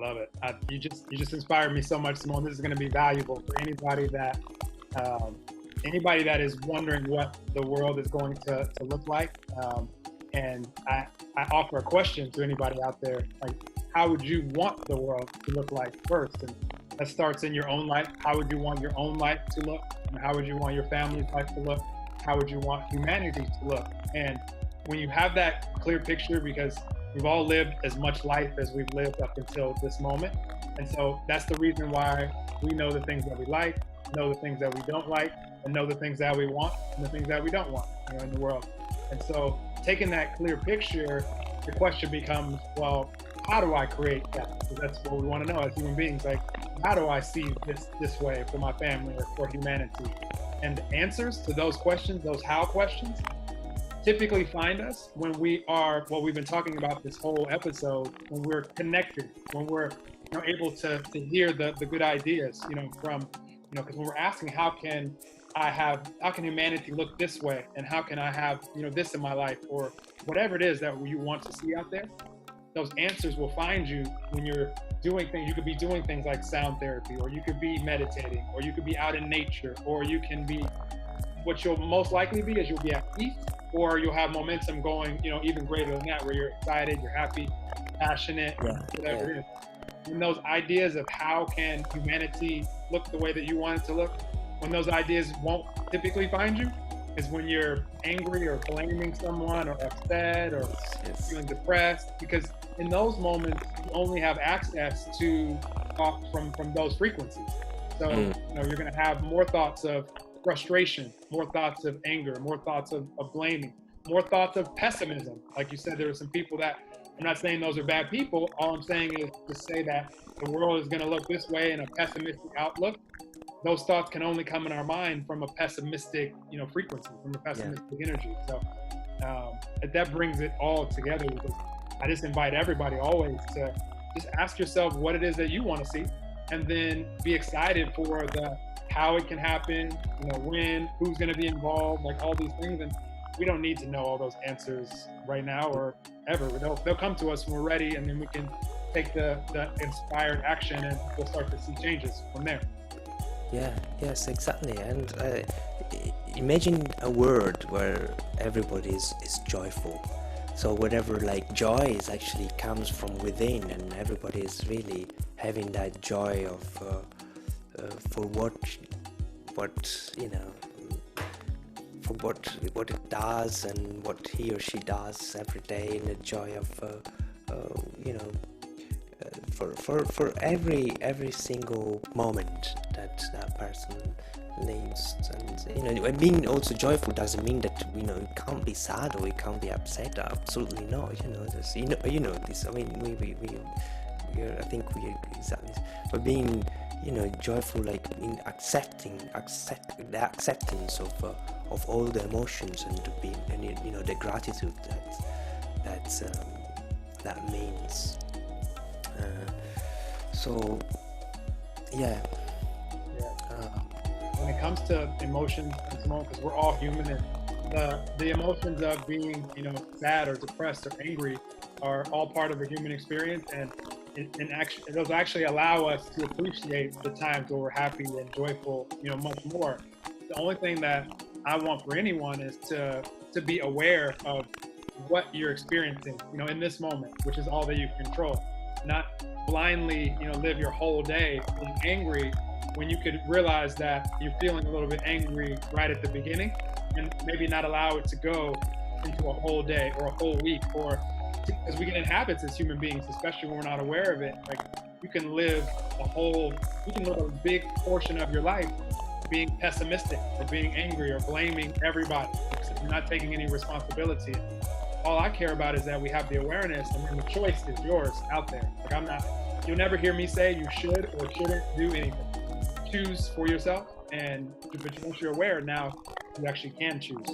Love it. You just inspired me so much, Simone. This is going to be valuable for um, anybody that is wondering what the world is going to look like. And I offer a question to anybody out there, like, how would you want the world to look like first? And that starts in your own life. How would you want your own life to look? And how would you want your family's life to look? How would you want humanity to look? And when you have that clear picture, because we've all lived as much life as we've lived up until this moment. And so that's the reason why we know the things that we like, know the things that we don't like, and know the things that we want and the things that we don't want, in the world. And so taking that clear picture, the question becomes, well, how do I create that? Because that's what we want to know as human beings. Like, how do I see this way for my family or for humanity? And the answers to those questions, those how questions, typically find us when we are, what we've been talking about this whole episode, when we're connected, when we're able to hear the good ideas, from, because when we're asking how can humanity look this way, and how can I have, this in my life, or whatever it is that you want to see out there, those answers will find you when you're doing things. You could be doing things like sound therapy, or you could be meditating, or you could be out in nature, or you can be, what you'll most likely be is you'll be at peace, or you'll have momentum going, even greater than that, where you're excited, you're happy, passionate, whatever it is. And those ideas of how can humanity look the way that you want it to look, when those ideas won't typically find you, is when you're angry or blaming someone or upset or feeling depressed, because in those moments you only have access to thoughts from those frequencies. So you're going to have more thoughts of frustration, more thoughts of anger, more thoughts of blaming, more thoughts of pessimism. Like you said, there are some people that, I'm not saying those are bad people. All I'm saying is to say that the world is going to look this way in a pessimistic outlook. Those thoughts can only come in our mind from a pessimistic, frequency, from a pessimistic energy. So that brings it all together, because I just invite everybody always to just ask yourself what it is that you want to see, and then be excited for the how it can happen, when, who's going to be involved, like all these things. And we don't need to know all those answers right now or ever. They'll come to us when we're ready, and then we can take the inspired action, and we'll start to see changes from there. Yes, exactly. And imagine a world where everybody is joyful. So whatever, like, joy is actually comes from within, and everybody is really having that joy of for what it does and what he or she does every day, and the joy of for every single moment that person lives. And being also joyful doesn't mean that you can't be sad or you can't be upset. Absolutely not. This. I mean, I think we exactly. But being joyful, like in the acceptance of all the emotions, and the gratitude that means. When it comes to emotions, because we're all human, and the emotions of being, sad or depressed or angry are all part of the human experience, and those actually allow us to appreciate the times where we're happy and joyful, much more. The only thing that I want for anyone is to be aware of what you're experiencing, in this moment, which is all that you control. Not blindly, live your whole day being angry, when you could realize that you're feeling a little bit angry right at the beginning, and maybe not allow it to go into a whole day or a whole week, or because we get in habits as human beings, especially when we're not aware of it. Like, you can live a big portion of your life being pessimistic or being angry or blaming everybody, because you're not taking any responsibility. All I care about is that we have the awareness, and then the choice is yours out there. Like, you'll never hear me say you should or shouldn't do anything. Choose for yourself, but once you're aware, now you actually can choose.